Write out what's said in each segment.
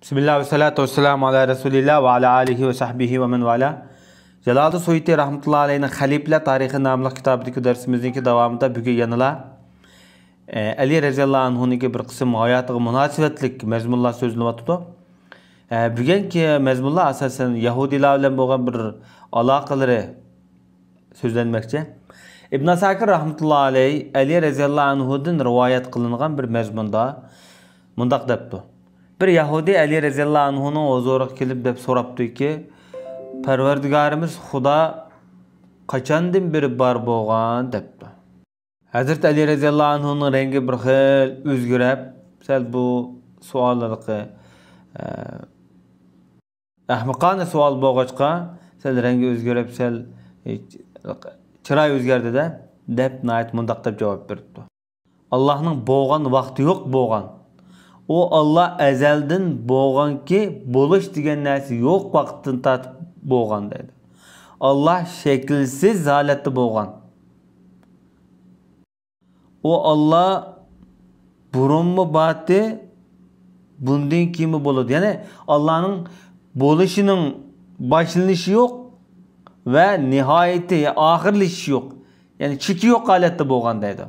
Bismillah ve salatu ve selamu ala Resulillah ve ala alihi ve sahbihi ve men vala. Jalal Suyuti rahmetullahi aleyhine Halifler Tarihi namlı kitabındaki dersimizdeki devamında bugün yanıla Ali raziyallahu anhu'nun bir kısım hayatıga münasebetlik mezmunlar sözünü atıdı. Bugünkü mezmunlar asasen Yahudiler bilen bolgan bir alakaları sözlenmekçe. İbn Asakir rahmetullahi aleyh Ali raziyallahu anhu'dan rivayet kılıngan bir mezmunda mundaq depdi. Bir Yahudi Ali raziyallahu anhu'nun huzuriga kelib deb so'rapdi ki, Parvardigarimiz Xudo qachondan beri bor bo'lgan debdi. Hazrat Ali raziyallahu anhu'nun rengi bir xil o'zgarib, sal bu savollarga ahmoqona savol bo'lg'achqa, sal rengi o'zgarib, sal chiroy o'zgardi-da, deb nayt mundaq deb javob berdi. Allohning bo'lgan vaqti yo'q bo'lgan. O Allah ezelden boğan ki buluş diyen nersi yok vaktin tat boğan dedi. Allah şekilsiz halette boğan. O Allah burun mu batı bundan kimi buludu. Yani Allah'ın buluşunun başlanışı yok ve nihayeti ahirleşi yok. Yani çıkı yok halette boğan dedi.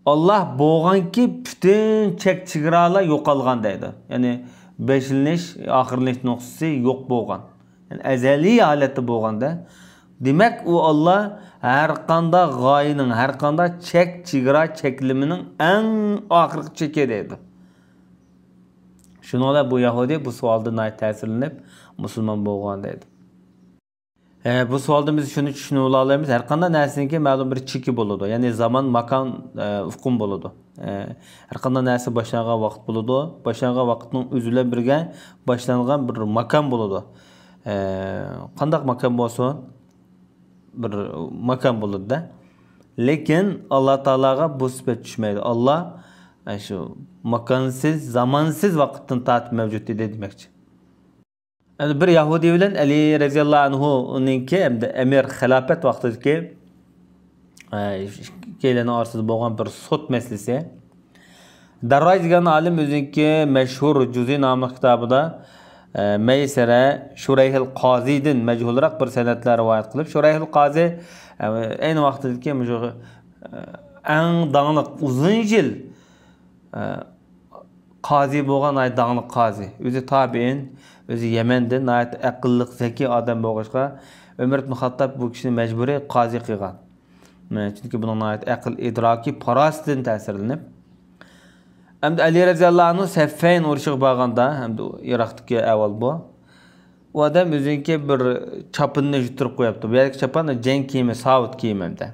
Allah boğan ki bütün çek çigiralar yok algan deydi. Yani beşiliniş, ahirliniş noktası yok boğan. Yani ezeli halette boğan da. Demek o Allah her kanda gayının, her kanda çek çigira çekliminin en ahirki çeki deydi. Şunu da bu Yahudi bu sualda təsirlenip Müslüman boğan deydi. Bu sualda biz şunu düşünüp alalımız. Her kanda nersinki ma'lum bir çeki buludu. Yani zaman, makan, ufkun buludu. Her kanda nersi başlanğan vaqt buludu. Başlanğan vaqtının özüyle birge başlanğan bir makan buludu. Qandaq makan bolsun? Bir makan buludu da. Lekin Allah Teala'ga bu sifat düşmeydi. Allah şu makansız, zamansız vaqtın taat mevcut dedi demekçi. Yani bir Yahudi bilen Ali raziyallahu anhu'nunki emir xilafet vaqtidagi keleni arsız bo'lgan bir sud meselesi. Darraj degan alim o'ziniki mashhur Juzi nomli kitobida Meysere Shurayhil Qozidan majhulroq bir sanatlar rivoyat qilib, Shurayhil Qozi ayni vaqtdagi eng danglik uzun yil qozi bo'lgan danglik qozi. O'zi tabiin Özü Yemen'de nayet akıllık, zeki adam boğuşka Ömer ibn Hattab bu kişini mecburi qazi qilgan. Çünkü bunun nayet akıl, idraki, parasitini təsirlenip. Hem de Ali raziyallahu anhu Seffeyn uruşuq bağanda, hem de Irak'taki evvel bu. O adam özünki bir çapını juturup koyaptı. Bu yerdeki çapan da cenk kiyimi, savut kiyimi hem de.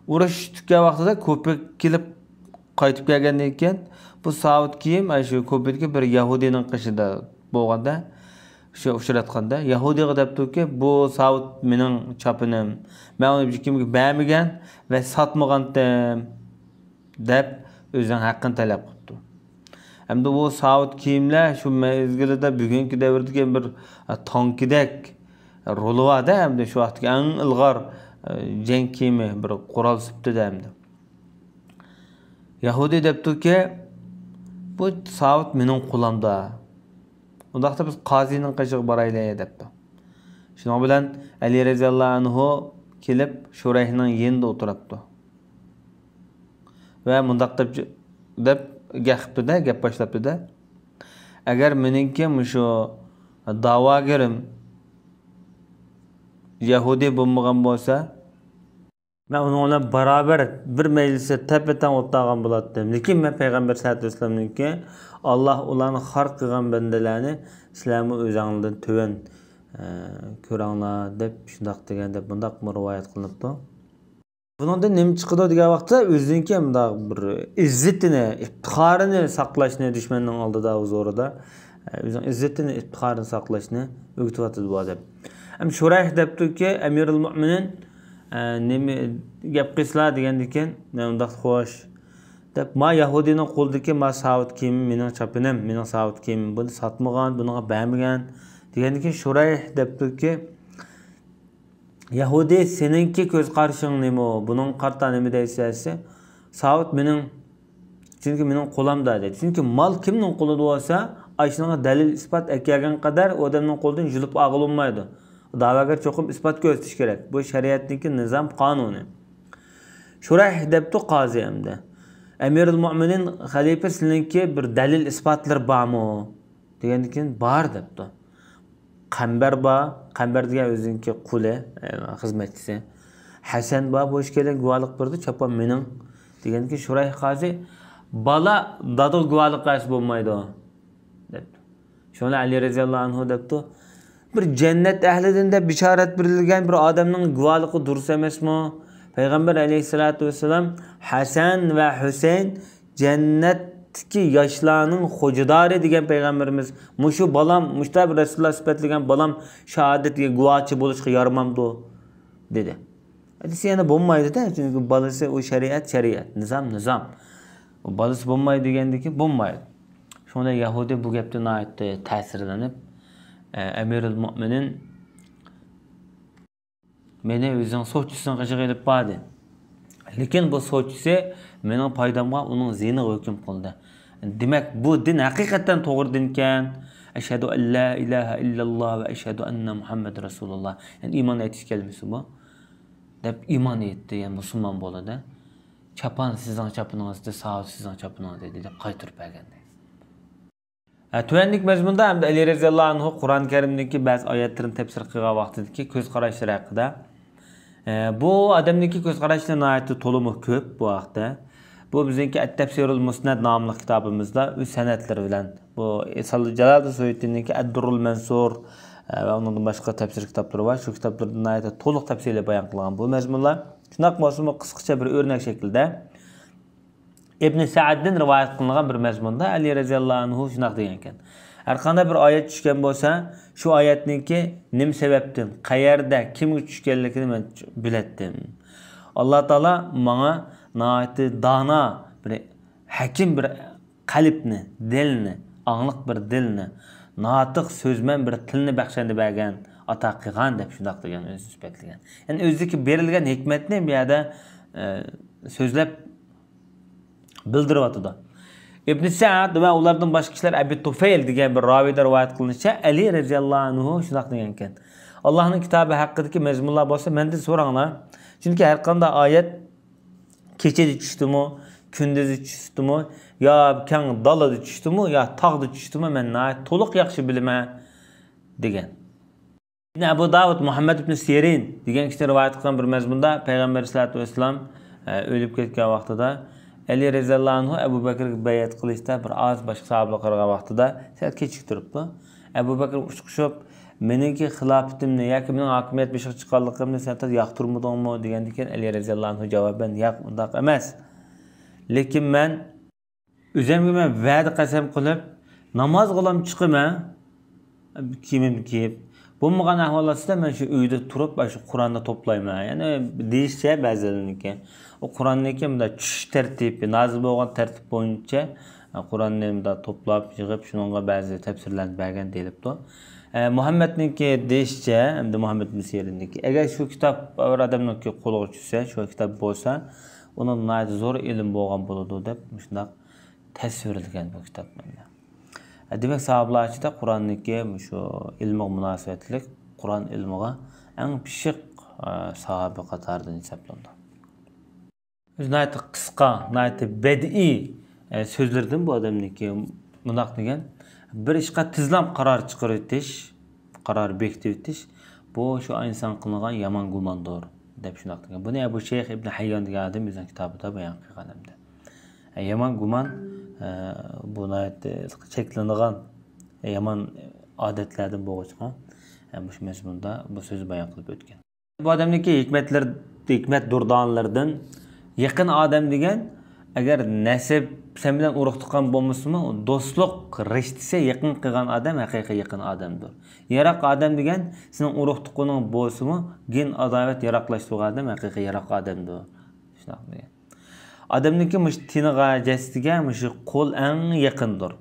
Uruş tükkan vaxtıda köpek kilip qaytıp gelgendeyken bu savut kiyim, şu köpekteki bir Yahudinin qışıda bo'lganda shu uchratganda Yahudiga debdiki bu savut mening chopinim men uni kimga bermagan va sotmagandim deb o'zining haqqini talab qilibdi. Hamda bu savut kiyimlar shu mezgilida bugungi davrdagi bir tankidek rolvada hamda shu vaqtga eng ilg'or jang kiyimi bir qurol sifatida hamda. Yahudi debdiki bu savut mening qo'limda. Undaqda biz qazinin qışığı barayla debdi. Şuna bilen Ali raziyallahu anhu kelib Shurayhning yenida o'tiribdi. Va mundaq deb gapibdi-da, gap boshlabdi-da. Agar meningki shu da'vogarim Yahudi bo'lmagan bo'lsa, men uni bilan barobar bir majlisda tepatan o'tirgan bo'lardim. Lekin men payg'ambar sallallohu alayhi vasallamniki Allah ularni xalq qilgan bandalarni sizlarni o'zingizdan to'van ko'ranglar deb shundaq degan deb bundaq rivoyat qilinibdi. Bundan nima chiqadi degan vaqtda o'ziniki bundaq bir izzatini, iftixorini saqlashni dushmanning oldida huzurida o'zining izzatini, iftixorini saqlashni o'rgatyapti bu odam. Ham Shurayh debdiki Amirul Mu'minin nima gap qilsizlar degan ekan, men undaq xo'sh deb ma Yahudinin qo'ldagi ma savut kiyimim mening chopinim, mening savut kiyimim buni sotmagan, bunga bermagan degandan keyin Shurayh debdiki Yahudi seninki ko'z qarashing nima, buning qarta nima deysiz? Savut mening Çünkü benim qo'limda dedi. Çünkü mal kimning qo'lida bo'lsa, ayshunga dalil isbot kelgan qadar odamning qo'lidan yulib ag'ilmaydi. Da'vogar cho'qim isbot ko'rsatish kerak. Bu shariatning nizom qonuni. Shurayh debdi qozi hamda. Amirul Mu'minin xalifa sizningki bir dalil isbotlar bormi? Degandan keyin bor debdi. Qambar bor, Qambar degan o'ziningki quli, xizmatchisi. Hasan bor, bu ishga guvohlik berdi, chopon mening degandan keyin Shurayh qozi bala dada guvohlik qilsa bo'lmaydi debdi. Shuni Ali roziyallohu anhu debdi. Bir cennet ehlidan deb bishorat berilgan bir odamning guvohligi durust emasmi? Peygamber aleyhissalatu vesselam Hasan ve Hüseyin cennetki yaşlarının hocadari degan peygamberimiz muşu balam muşta bir Resulullah sifatlagan balam şahadetga guvohchi bo'lishga yaramamdi dedi. Hadisi yana bo'lmaydi-da, çünkü balası o şeriat, nizam. O balası bo'lmaydi degandiki bo'lmaydi. Shunda Yahudi bu gapdan aytdi, ta'sirlanib Amirul Mu'minin meni o'zing so'chchisin qishig'i qilib bordi. Lekin bu so'chchisi mening foydamga uning zini hukm qildi. Demak, bu din haqiqatan to'g'ri din ekan. Ashhadu an la ilaha illalloh va ashhadu anna Muhammad rasululloh. Yani iymon etish kelimasi bu. Deb iymon etdi, yani musulmon bo'ladi. Chapan sizning chapaningizda, saat sizning chapaningizda deb qaytirib bergandi. Tuvanlik mazmunda hamda Ali roziyallohu anhu Qur'on Karimdagi ba'zi oyatlarni tafsir qilgan vaqtidagi ko'z qarashlari haqida. Bu odamniki ko'z qarashlari nihoyatda to'liq ko'p bu vaqtda. Bu bizning At-Tafsirul Musnad nomli kitobimizda o'z sanatlari bilan bu Jaloliddin Suyutiyning Ad-Durrul Mansur va undan boshqa tafsir kitoblari bor. Shu kitoblarda nihoyatda to'liq tafsillar bayon qilingan bu mazmunlar. Shunaq bo'lsa, qisqacha bir o'rnak shaklda İbn Sa'd'dan rivoyat qilingan bir mazmunda Ali roziyallohu anhu shunaq degan ekan. Har qanday bir oyat tushgan bo'lsa, shu oyatningki nim sababdan, qayerda, kimga tushganligini men bilatdim. Alloh taolo menga nihoyat dona bir hakim bir qalbni, dilni, angliq bir dilni, notiq so'zman bir tilni baxshandi bergan, ata qilgan deb shunaq degan o'zi sifatlagan. Ya'ni o'zidagi berilgan hikmatni bu yerda so'zlab bildiryapti. İbn Sa'd ve ulardan başka kişiler Ebu Tufayl degan bir ravida rivoyat qilinishicha Ali roziyallohu anhu shunaq degan ekan. Allohning kitobi haqidagi mazmunlar bo'lsa, mendan so'ranglar. Chunki har qanday oyat kechada tushdimi, kunduzi tushdimi, yo kang dalada tushdimi, yo tog'da tushdimi, men to'liq yaxshi bilaman degan. Abu Davud Muhammad ibn Sirin degan kishi rivoyat qilgan bir mazmunda Payg'ambar sollallohu alayhi vasallam o'lib ketgan vaqtida Ali roziyallohu anhu Abu Bakrga bayat qilishda bir oz boshqa sahobalar qilgan vaqtida sal kechik turibdi. Abu Bakr ushqishib, meniki xilofatimni yoki mening hokimiyat beshiq chiqqanligimni sen yoqtirmadingmi degandan keyin Ali roziyallohu anhu javoban yo'q, undaq emas. Lekin men o'zimga va'da qasam qilib namoz qilib chiqaman, kiyimimni kiyib. Bo'lmagan ahvolda men shu uyda turib, shu Qur'onni to'playman. Ya'ni deyishcha ba'zilarniki o Qur'onniki bunda tush tartibi, nozil bo'lgan tartib bo'yicha Qur'onni bunda to'plab, yig'ib, shuningga ba'zi tafsirlarni bergan deyilibdi. Muhammadniki deyishcha, hamda Muhammad ibn Sirinniki. Agar shu kitob bir odamniki qo'liga tushsa, shu kitob bo'lsa, uning nihoyat zo'r ilm bo'lgan bo'ladi deb shunday tasvirlangan bu kitob menda. Demek sahabalar ichida Qur'onniki shu ilmiga munosabatlik, Qur'on ilmiga eng pishiq sahaba qatoridan hisoblanadi. Nihoyat qisqa, nihoyat badiiy so'zlardan bu odamniki bundoq degan bir ishga tizlam qaror chiqarib qaror bekitib o'tish bu shu inson qilgan yomon gumondir deb shundoq degan. Buni Abu Shayx ibn Hayyon degan odam o'zining kitobida bayon qilgan hamda. Yomon gumon bu nihoyat cheklangan yomon odatlardan bo'lgan bu mazmunda bu so'zni bayon qilib o'tgan. Bu odamniki hikmat durdonlardan yaqin odam degan agar nasib sen bilan urug' tuqqan bo'lmasmi, do'stlik rishtasi yaqin qilgan odam haqiqiy yaqin odamdir. Yiroq odam degan sening urug' tuqqaning bo'lsa-mu, gin adovat yiroqlashtirgan odam haqiqiy yiroq odamdir. Shunaqa degan. Odamniki mush tiniga, jasdiga mush qo'l eng yaqindir.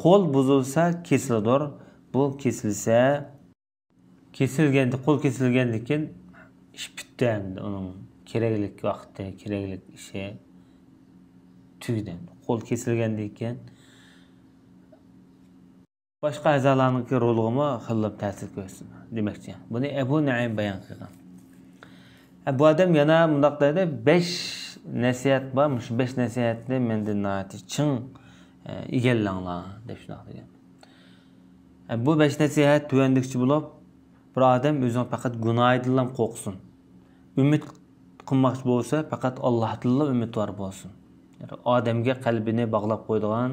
Qo'l buzilsa kesildir. Bu kesilsa qo'l kesilgandan keyin ish bitdi. Uning keraklik vaqti, keraklik ishi tugdi. qo'l kesilgandan keyin boshqa a'zolarning ro'lig'imi xillab ta'sir ko'rsin demoqchi. Buni Abu Nuaym bayon qilgan. Bu odam yana bundoq deydi, 5 nasihat bor, shu 5 nasihatni mendan nati ching egallanglar deb shunday degan. Bu 5 nasihat tuvandikchi bo'lib, bir odam o'zini faqat gunohdan qo'rqsin. Umid qilmoqchi bo'lsa, faqat Allohdan umidvor bo'lsin. Yani odamga qalbini bog'lab qo'ydigan,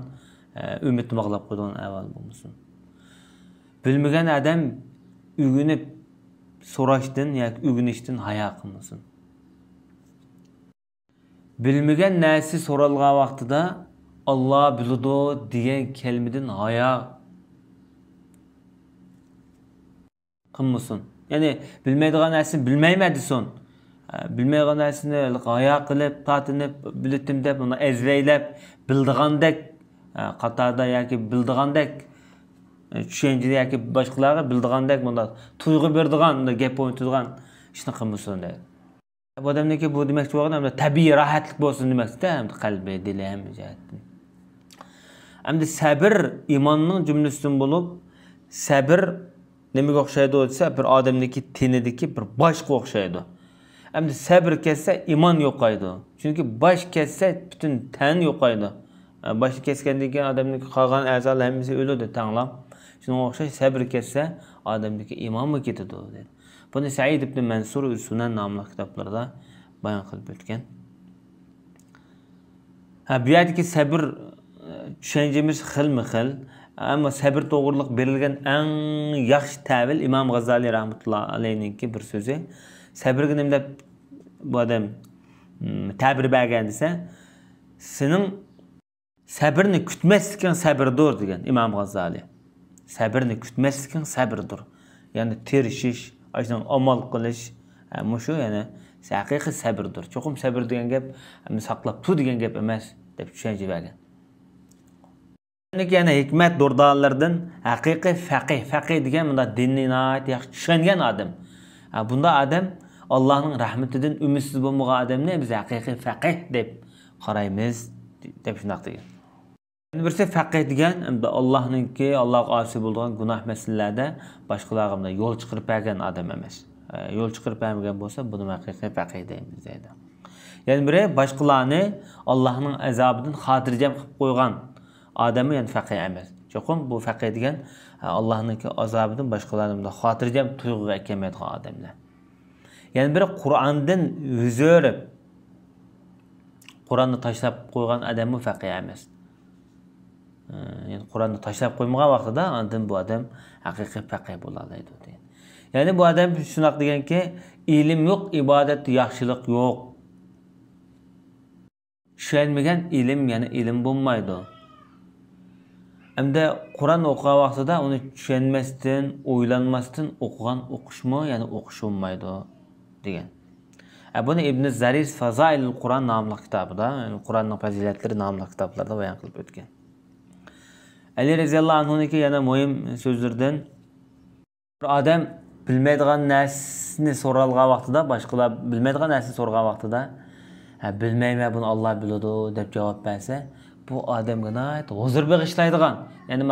umidni bog'lab qo'ydigan avval bo'lmasin. Bilmagan odam ugunib so'rashdan yoki ugunishdan hayo qilmasin. Bilmagan narsa so'ralgan vaqtida Alloh biladi degan kelimadan hayo qilmasin. Ya'ni bilmaydigan narsani bilmayman desin. Bilmaydigan narsani hayo qilib, tatinib, bilitim deb uni ezveylab, bildigandek qatorda yoki bildigandek tushunchada yoki boshqalarga bildigandek bunda tuyg'u berdigan, unda gap o'tadigan ishni qilmasin deydi. Bu odamniki bu demakchi bo'lganda tabiiy rohatlik bo'lsin demakda, hamda qalbi, dili ham jihatdan. Hamda sabr iymonning jumlasidan bo'lib, sabr nimaga o'xshaydi desa, bir odamniki tenidagi bir boshga o'xshaydi. Hamda sabr ketsa iymon yo'qaydi. Chunki bosh ketsa butun tan yo'qaydi. Boshi kesgandan keyin odamniki qolgan a'zolar hammasi o'ladi, tanglam. Shunga o'xshash sabr ketsa odamniki iymonmi ketadi dedi. Buni Said ibn Mansur Sunan nomli kitoblarda bayon qilib o'tgan. Bu yerdagi sabr tushunchamiz xilma-xil, ammo sabr to'g'riliq berilgan eng yaxshi ta'bir Imom G'azali rahmatullohi alayhiningki bir so'zi. Sabrga nima deb bu odam ta'bir bergan desa, sening sabrni kutmaslikning sabrdir degan Imom G'azali. Sabrni kutmaslikning sabrdir. Ya'ni tirishish, ashundan amal qilish, mushu ya'ni haqiqiy sabrdir. Cho'qim sabr degan gap saqlab tur degan gap emas deb tushuncha bergan. Yana hikmat durdonlardan haqiqiy faqih degan bunda dinni nihoyat yaxshi tushungan odam. Bunda odam Allohning rahmatidan umidsiz bo'lmagan odamni biz haqiqiy faqih deb qaraymiz deb shunday degan. Birisi faqih degan Allohningki Allohga osi bo'lgan gunoh masalalarda boshqalarga yo'l chiqarib bergan odam emas. Yo'l chiqarib bermagan bo'lsa, buni haqiqiy faqih deymiz deydi. Ya'ni biri boshqalarni Allohning azobidan xotirjam qilib qo'ygan odami, ya'ni faqih emas. Cho'qim bu faqih degan Allohning azobidan boshqalarni xotirjam tuyg'uga kelmaydigan odamlar. Ya'ni biri Qur'ondan yuzurib Qur'onni tashlab qo'ygan odammi faqih emas. Yani Qur'onni tashlab qo'ymagan vaqtida ondan bu odam haqiqiy faqih bo'la oladi deydi. Ya'ni bu odam shunaq deganki, ilm yo'q, ibodat yaxshilik yo'q. Tushunmagan ilm yana ilm bo'lmaydi. Hamda Qur'on o'qigan vaqtida uni tushunmasdan, o'ylanmasdan o'qigan o'qishmi, ya'ni o'qish bo'lmaydi degan. Buni Ibn Zarir Fazailul Qur'on nomli kitobida, ya'ni Qur'onning fazilatlari nomli kitoblarda bayon qilib o'tgan. Ali roziyallohu anhu'niki yana muhim so'zlardan bir odam bilmaydigan narsani so'ralgan vaqtida, boshqalar bilmaydigan narsani so'rgan vaqtida, bilmayman, buni Alloh biladi deb javob bersa, bu odamga nihoyat huzur bag'ishlaydigan, ya'ni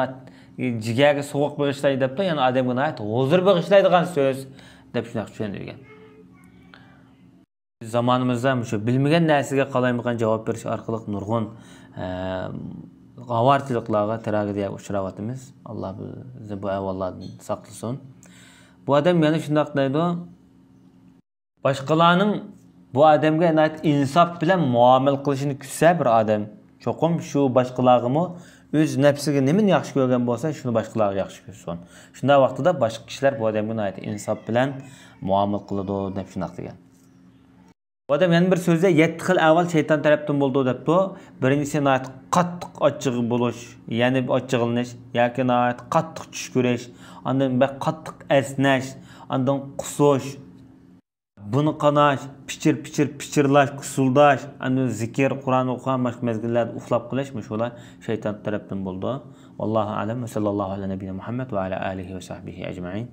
jigarga sovuq bag'ishlaydi debdi, ya'ni odamga nihoyat huzur bag'ishlaydigan so'z deb shunday tushuntirgan. Zamonimizda shu bilmagan narsaga qalaymagan javob berish orqali nurg'un g'avarchiliklarga, tragediyaga uchrayapmiz. Alloh bizni bu ahvollardan saqlasin. Bu odam yana shunday deydi, boshqalarning bu odamga insof bilan muomala qilishini kutsa bir odam, cho'qim shu boshqalarga o'z nafsiga nimani yaxshi ko'rgan bo'lsa, shuni boshqalarga yaxshi ko'rsin. Shunday vaqtida boshqa kishilar bu odamga insof bilan muomala qiladi deb shunday degan. Bu odam yana bir so'zda 7 xil avval shayton tarafdan bo'ldi debdi. Birinchisi qattiq ochig'i bo'lish, ya'ni ochig'lanish, yoki qattiq tush ko'rish, ondan qattiq esnash, ondan qusush, buni qanash, pichirlash, kusuldash, ondan zikr, Qur'on o'qigan, boshqa mezgillarda uxlab qilish, shular shayton tarafdan bo'ldi. Vallohu a'lam. Sallallohu alayhi va Muhammad va ala alihi va sahbihi ajma'in.